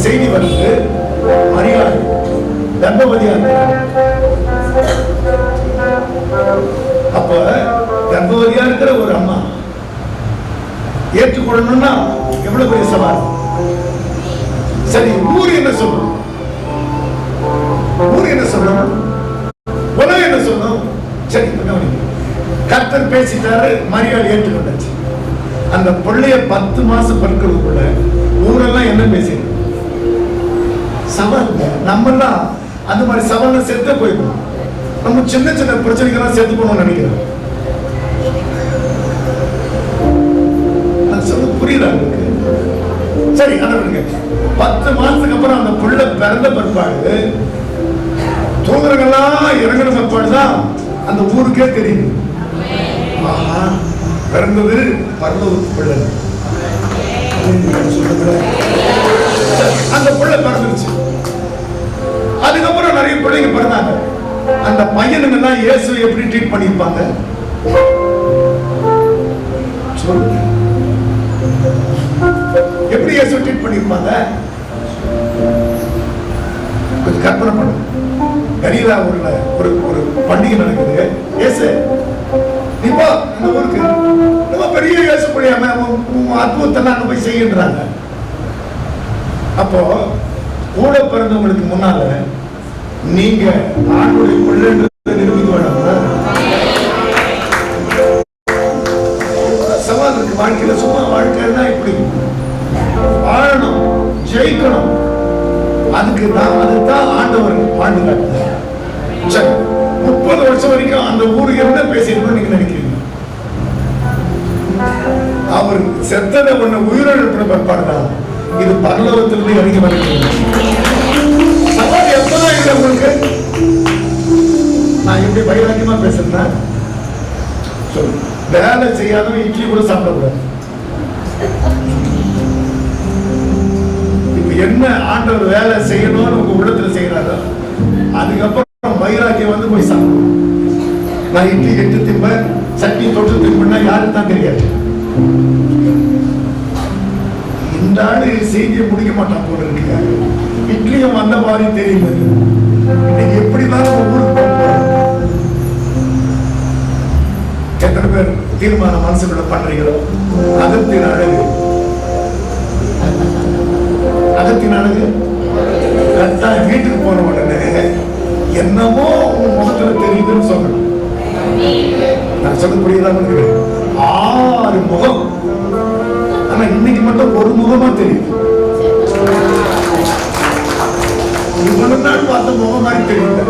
செய்தி வருது, மரியாள் கர்ப்பவதியா இருக்கிறார். அப்ப கர்ப்பவதியா இருக்கிற ஒரு அம்மா ஏற்றுக்கொள்ளணும்னா எவ்வளவு பெரிய சவால். சரி, ஊர் என்ன சொல்லணும்? ஊர் என்ன சொல்லணும்? உலகம் என்ன சொல்லணும்? சரி, கர்த்தர் பேசிட்டாரு, மரியாள் ஏற்றுக்கொண்டாச்சு. அந்த பிள்ளைய 10 மாசம் பற்கிறதுக்குள்ள ஊரெல்லாம் என்ன பேசிடு? சவால். நம்மெல்லாம் அந்த மாதிரி சவால்ல செத்து போயிடும். நம்ம சின்ன சின்ன பிரச்சனைகள்லாம் செத்து போகணும்னு நினைக்கிறோம். நான் சொல்ல புரியுதா உங்களுக்கு? சரி, அதை 10 மாசத்துக்கு அப்புறம் அந்த பிள்ளை பிறந்த பிற்பாடு தூங்குறவங்கெல்லாம் இறங்குற பிற்பாடுதான் அந்த ஊருக்கே தெரியுது, ஆஹா பிறந்தது பரலோக பிள்ளை. அந்த பிள்ளை பிறந்துருச்சு. பையன் பிறந்தாங்க. அந்த பையனுங்க எல்லாம் இயேசு எப்படி ட்ரீட் பண்ணிருப்பாங்க சொல்லுங்க. எப்படி இயேசு ட்ரீட் பண்ணிருப்பாங்க? கொஞ்சம் கற்பனை பண்ணுங்க. கலீலா ஊர்ல ஒரு ஒரு பண்டிகை நடக்குது. இயேசு இப்போ இந்த ஊருக்கு ரொம்ப பெரிய இயேசு முடியாம அற்புதத்தெல்லாம் அங்க போய் செய்கின்றாங்க. அப்போ கூட பிறந்தவங்களுக்கு முன்னால நீங்க ஆண்டுடைய பிள்ளைன்றதை நிரூபிக்க வேண்டாம். சவால் இருக்கு வாழ்க்கையில. சும்மா வாழ்க்கைன்னா இப்படி வாழணும், ஜெயிக்கணும். அதுதான் ஆண்டவர் ஆண்டு காட்டுறார். 30 வருஷம் வரைக்கும் அந்த ஊர் என்ன பேசிருக்கோம் நீங்க நினைக்கிறீங்க? அவர் செத்ததை ஒண்ணு உயிரிழப்பு பிற்பாடுதான் இது பரலோகத்திலிருந்து இறங்கி வருகிறது. சவால் எப்பதான் இல்லை உங்களுக்கு? நான் எப்படி வைராக்கியமா பேசுறேன் சொல்லு. வேலை செய்யாதவன் இட்லி கூட சாப்பிடக்கூடாது. இப்ப என்ன ஆண்டவர் வேலை செய்யணும்னு உங்க உள்ளத்துல செய்யறாரோ அதுக்கப்புறம் வைராக்கியம் வந்து போய் சாப்பிடும். நான் இட்லி எட்டு திம்ப சட்னி தொட்டு திம்புனா யாருக்கு தான் தெரியாது. இந்த ஆளு செய்தியை முடிக்க மாட்டான் போல இருக்கு. இட்லியும் வந்த மாதிரி தெரியும். இன்னைக்கு எப்படிதான் ஊருக்கு போறோம்? எத்தனை பேர் தீர்மானம் மனசுக்குள்ள பண்றீங்களோ? அகத்தின் அழகு, அகத்தின் அழகு கரெக்டாக வீட்டுக்கு போன உடனே என்னமோ உன் முகத்துல தெரியுதுன்னு சொல்லணும். நான் சொல்ல புரியுதா? 6 முகம், ஆனா இன்னைக்கு மட்டும் ஒரு முகமா தெரியுது. இவ்வளவு நாள் பார்த்த முகம் மாதிரி தெரியுது.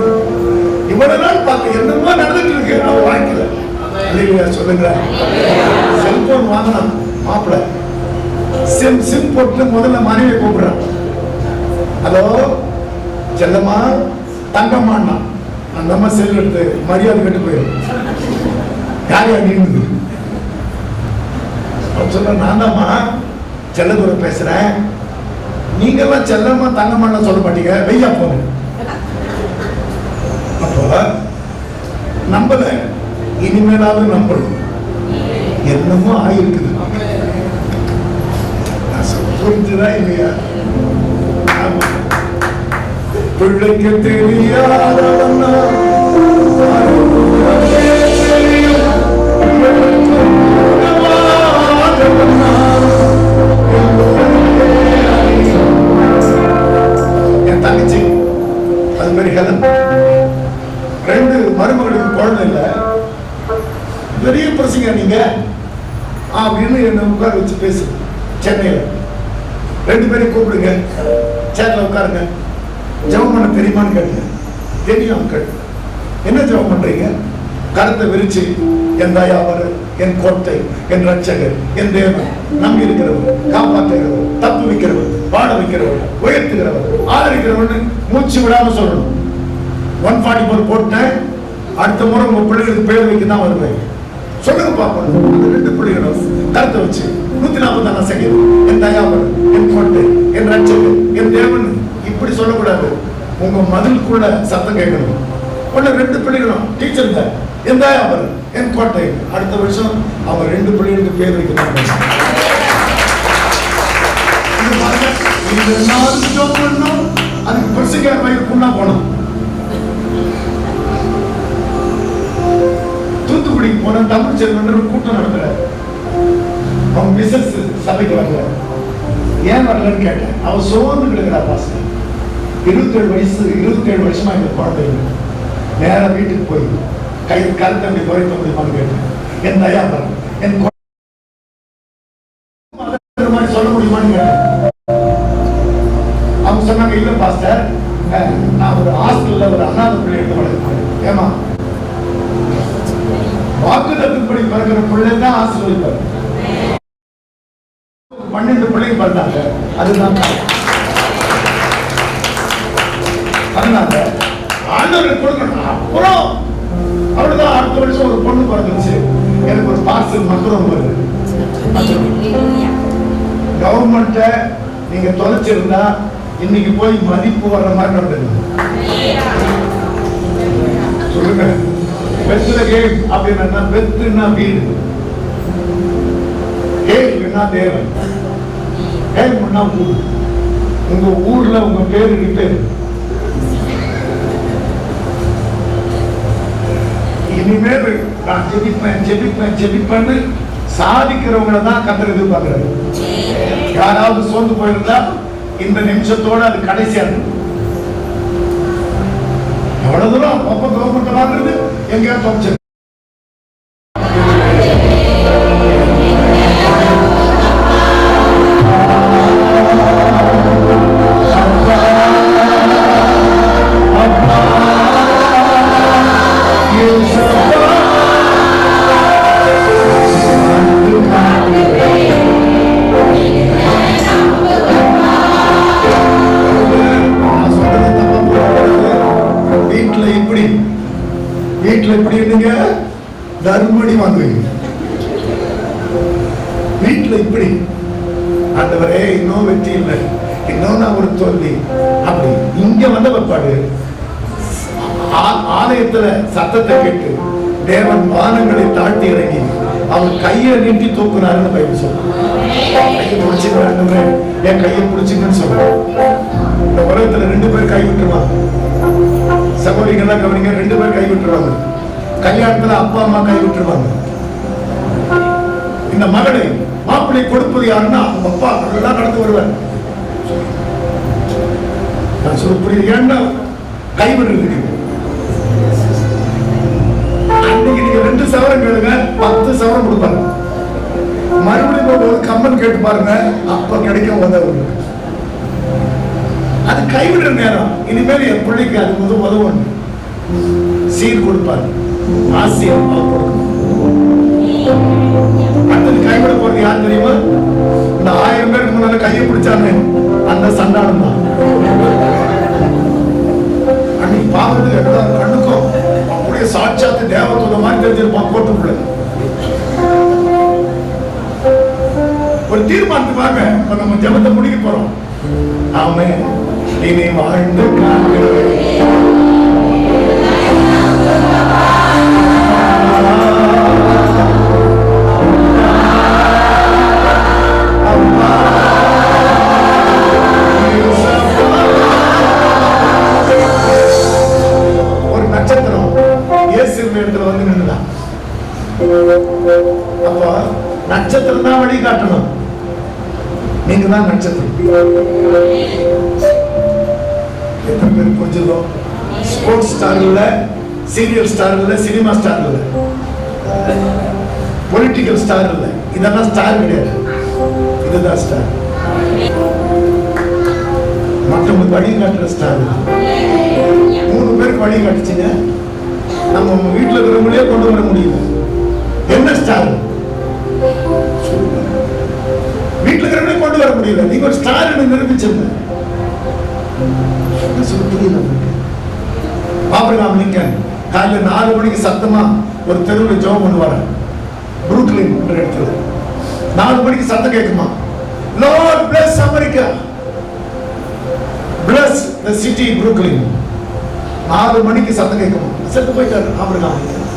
இவ்வளவு நாள் பார்த்த என்னமோ நடந்துட்டு இருக்கு அவன் வாழ்க்கையில. சொல்லுங்க. செல்போன் வாங்கலாம் மாப்பிள்ள, சிம் போட்டு முதல்ல மனைவியை கூப்பிடுறான். ஹலோ செல்லம்மா தங்கம்மா, அந்த அம்மா செல் எடுத்து மரியாதை கட்டு போயிடும். யாரையா நீங்க சொல்ல? நான் தான்மா செல்லதுரை பேசுறேன். நீங்க எல்லாம் செல்லம்மா தங்கம்மா சொல்ல மாட்டீங்க, வெய்யா போன. அப்போ நம்பல, இனிமேலாவது நம்பணும். என்னமோ ஆயிருக்குது. புரிஞ்சுதா இல்லையா? பிள்ளைக்கு தெரியாதவனா என் தங்கச்சி அது மாதிரி ஹெலன். 2 மருமகளுக்கு குழந்தை இல்லை. பெரிய பிரச்சனை நீங்க அப்படின்னு என்ன உட்கார வச்சு பேசு. சென்னையில 2 பேரையும் கூப்பிடுங்க, சேர்ல உட்காருங்க. ஜெபம் பண்ண தெரியுமான்னு கேட்டுங்க. தெரியும் அங்கிள். என்ன ஜெபம் பண்றீங்க? கருத்தை விரிச்சு, என் தயாவர், என் கோட்டை, என் ரட்சகர், என் தேவன், நம்பி இருக்கிறவர், காப்பாற்றுகிறவர், தப்பு வைக்கிறவர், வாழ வைக்கிறவர், உயர்த்துகிறவர், ஆதரிக்கிறவர் மூச்சு விடாம சொல்லணும். 144 போட்டேன். அடுத்த முறை உங்க பிள்ளைகளுக்கு பேர் வைக்க தான் வருவேன். சொல்லுங்க பாப்போம். அந்த 2 பிள்ளைகளும் கருத்தை வச்சு 144 செகண்ட், என் தயாவர், என் கோட்டை, என் ரட்சகர், என் தேவன் இப்படி சொல்லக்கூடாது. உங்க மதிலுக்குள்ள சத்தம் கேட்கணும். உடனே 2 பிள்ளைகளும் டீச்சர் தான், என் தயாவர், என் கோட்டை. அடுத்த வருஷம் அவங்க 2 பிள்ளைகளுக்கு பேர் வைக்கிறாங்க. அதுக்கு பிரசிக்கார் வயிறுக்குள்ளா போனோம். தூத்துக்குடிக்கு போன தமிழ் செல்வன் கூட்டம் நடத்துற. அவங்க மிஸ்ஸஸ் சபைக்கு வரல. ஏன் வரலன்னு கேட்டேன். அவன் சோர்ந்து கிடக்குறா பாஸ்டர். 27 வருஷமா இந்த குழந்தை நேர வீட்டுக்கு போய் கை கருத்தை அப்படி குறைக்க முடியுமான்னு கேட்டேன். என் தயாபர், என் மாதிரி சொல்ல முடியுமான்னு கேட்டேன். அவங்க சொன்னாங்க, இல்ல பாஸ்டர், நான் ஒரு ஹாஸ்டல்ல ஒரு அனாதை பிள்ளை எடுத்து வளர்க்கிறேன். ஏமா வாக்குத்தத்தின்படி பிறக்கிற பிள்ளை தான் ஆசீர்வதிப்பார். 12 பிள்ளைங்க பிறந்தாங்க. அதுதான் அதனால ஆண்டவருக்கு கொடுக்கணும். அப்புறம் அவ்வளவுதான். அடுத்த வருஷம் ஒரு பொண்ணு பிறந்துச்சு. எனக்கு ஒரு பார்சல் மக்களும் வருது. கவர்மெண்ட்டை நீங்க தொலைச்சிருந்தா இன்னைக்கு போய் மதிப்பு வர்ற மாதிரி நடந்தது. சொல்லுங்க. பெத்லகேம் அப்படின்னா பெத்துனா வீடு, கேம்னா தேவன், கேம்னா ஊர். உங்க ஊர்ல உங்க பேரு கிட்ட இனிமேல் நான் ஜெபிப்பேன்னு சாதிக்கிறவங்கள தான் கர்த்தர் எதிர்பார்க்கிறாரு. யாராவது சோர்ந்து போயிருந்தா இந்த நிமிஷத்தோட அது கடைசியா இருக்கு. எவ்வளவு தூரம் அப்ப கவர்மெண்ட் வாங்குறது எங்கேயா தோச்சு. வீட்டுல எப்படி இருந்தீங்க? தர்மடி வாங்குவீங்க. வீட்டுல இப்படி ஆண்டவரே இன்னும் வெற்றி இல்லை, இன்னும் நான் ஒரு தோல்வி அப்படி. இங்க வந்த பிற்பாடு ஆலயத்துல சத்தத்தை கேட்டு தேவன் வானங்களை தாழ்த்தி இறங்கி அவர் கையை நீட்டி தூக்குனாருன்னு பைபிள் சொல்றாங்க. கையை பிடிச்சுங்க, என் கையை பிடிச்சுங்கன்னு சொல்றேன். இந்த உலகத்துல 2 பேர் கை விட்டுருவாங்க. சகோதரிகள்லாம் கவனிங்க, 2 பேர் கை விட்டுருவாங்க. கல்யாணத்துல அப்பா அம்மா கை விட்டுருவாங்க. இந்த மகளை மாப்பிள்ளை கொடுப்பது யாருன்னா அவங்க அப்பா நல்லா நடந்து வருவார். நான் சொல்ல ஏன்னா கைவிடுறதுக்கு அன்னைக்கு நீங்க 2 சவரம் கேளுங்க, 10 சவரம் கொடுப்பாங்க. மறுபடியும் ஒரு கம்மன் கேட்டு பாருங்க, அப்ப கிடைக்கும் உதவு. அது கைவிடுற நேரம். இனிமேல் என் பிள்ளைக்கு அது உதவும். சீர் கொடுப்பாரு, ஆசியம் கொடுக்கணும். அடுத்தது கைவிட போறது யார் தெரியுமா? இந்த 1000 பேருக்கு முன்னால கையை பிடிச்சாங்க அந்த சண்டாளம் தான். அன்னைக்கு பாக்குறதுக்கு எல்லாரும் கண்ணுக்கும் அப்படியே சாட்சாத்து தேவத்தோட மாதிரி தெரிஞ்சிருப்பான். கோட்டுக்குள்ள ஒரு தீர்மானத்துக்கு வாங்க, நம்ம ஜெபத்தை முடிக்க போறோம். ஆமே, இனி வாழ்ந்து ஒரு நட்சத்திரம் இயேசுவின் இடத்துல வந்து நின்னுதான். அப்போ நட்சத்திரம் தான் வழி காட்டணும். நீங்க தான் நட்சத்திரம். எத்தனை பேர் புரிஞ்சதோ? ஸ்போர்ட்ஸ் ஸ்டார் இல்ல, சீரியல் ஸ்டார் இல்ல, சினிமா ஸ்டார் இல்ல, பொலிட்டிக்கல் ஸ்டார் இல்ல, இதெல்லாம் ஸ்டார் கிடையாது. இதுதான் ஸ்டார். மற்றவங்களுக்கு வழி காட்டுற ஸ்டார். 3 பேருக்கு வழி காட்டுச்சுங்க. நம்ம வீட்டுல இருக்கிறவங்களே கொண்டு வர முடியல. என்ன ஸ்டார்? வீட்டுல இருக்கிறவங்களே கொண்டு வர முடியல. நீங்க ஒரு ஸ்டார் நிரூபிச்சிருந்த. ஆபிரகாம் லிங்கன் காலையில 4 மணிக்கு சத்தமா ஒரு தெருவில் ஜெபம் பண்ணுவாரு. புரூக்லின் என்ற இடத்துல 4 மணிக்கு சத்தம் கேட்குமா? Lord bless America, bless the city Brooklyn. 4 மணிக்கு சத்தம் கேட்குமா? செத்து போயிட்டாரு ஆபிரகாம் லிங்கன்.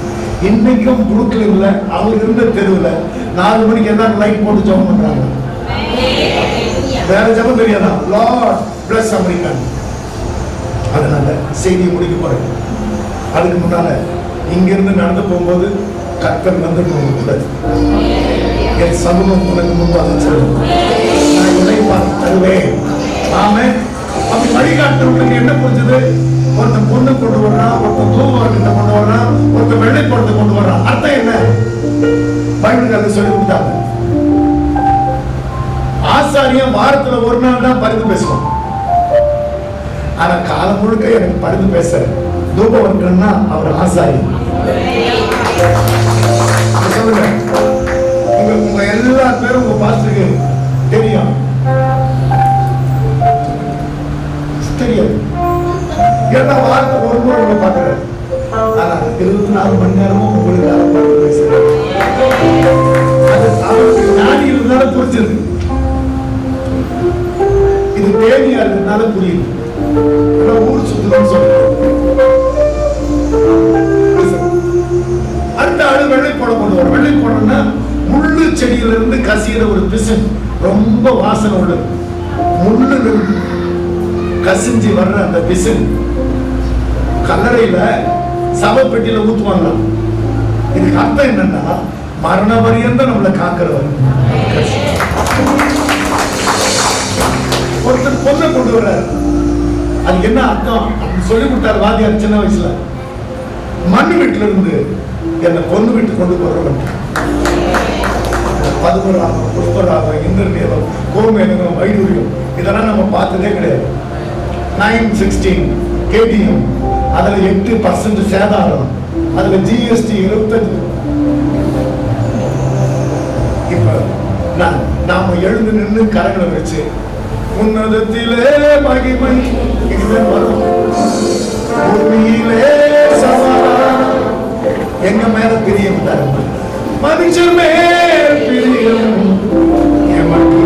இன்னைக்கும் புரூக்லின்ல அவர் இருந்த தெருவில் 4 மணிக்கு எல்லாரும் லைட் போட்டு ஜெபம் பண்றாங்க. வேற ஜெபம் தெரியாதா? Lord bless America. அதனால செய்தியை முடிக்க போறேன். அதுக்கு முன்னால இங்கிருந்து நடந்து போகும்போது கர்த்தர் வந்து கூடாது. என் சமூகம் உனக்கு முன்பாக செல்லும், நான் உழைப்பாக தருவேன். ஆமே. அப்படி வழிகாட்டுறவங்களுக்கு என்ன புரிஞ்சது? ஒருத்தன் பொண்ணு கொண்டு வர்றான், ஒருத்தன் தூவர்கிட்ட கொண்டு வர்றான், ஒருத்தன் வெள்ளைப்படத்தை கொண்டு வர்றான். அர்த்தம் என்ன? பைபிளுக்கு அதை சொல்லி கொடுத்தாங்க. ஆசாரியம் வாரத்துல 1 நாள் தான் பரிந்து பேசுவான். ஆனா காலம் முழுக்க எனக்கு பரிந்து பேச தூபவர்க்கன்னா அவர் ஆசாரி. சொல்லுங்க, உங்க எல்லா பேரும் உங்க பாஸ்டருக்கு தெரியும் தெரியாது. ஏன்னா வாரத்தை 1 முறை உங்களை பாக்குறேன். ஆனா 24 மணி நேரமும் உங்களுக்கு பரிந்து பேசுறேன். அது அவருக்கு ஞானி இருந்தாலும் புரிஞ்சிருக்கு. இது தேவையா இருக்கிறதுனால புரியுது. ஊர் சுத்தம் சொல்லுங்க. வெள்ளைப்பழம் கொண்டு வரும். வெள்ளைப்பழம்னா முள்ளு செடியிலிருந்து கசியிற ஒரு பிசின், ரொம்ப வாசனை உள்ளது. முள்ளு கசிஞ்சு வர்ற அந்த பிசின் கல்லறையில சவப்பெட்டியில ஊத்துவாங்க. இதுக்கு அர்த்தம் என்னன்னா, மரண பரியந்தம் நம்மளை காக்கிறவர். ஒருத்தர் பொண்ணை கொண்டு வர்றாரு, அது என்ன அர்த்தம் சொல்லி கொடுத்தாரு வாத்தியார் சின்ன வயசுல. மண் வீட்டுல இருந்து என்ன பொண்ணு வீட்டு கொண்டு போறவன். பதுமராகம், புஷ்பராகம், இந்திரநீலம், கோமேனகம், வைடூரியம் இதெல்லாம் நம்ம பார்த்ததே கிடையாது. 916 KTM, அதுல 8% சேதாரம், அதுல GST 25. இப்ப நாம எழுந்து நின்று கரங்களை வச்சு உன்னதத்திலே மகிமை வரும், பூமியிலே சமாதானம், எங்க மேல பிரியம் தரும், மனுஷர் மேல் பிரியம் எமக்கு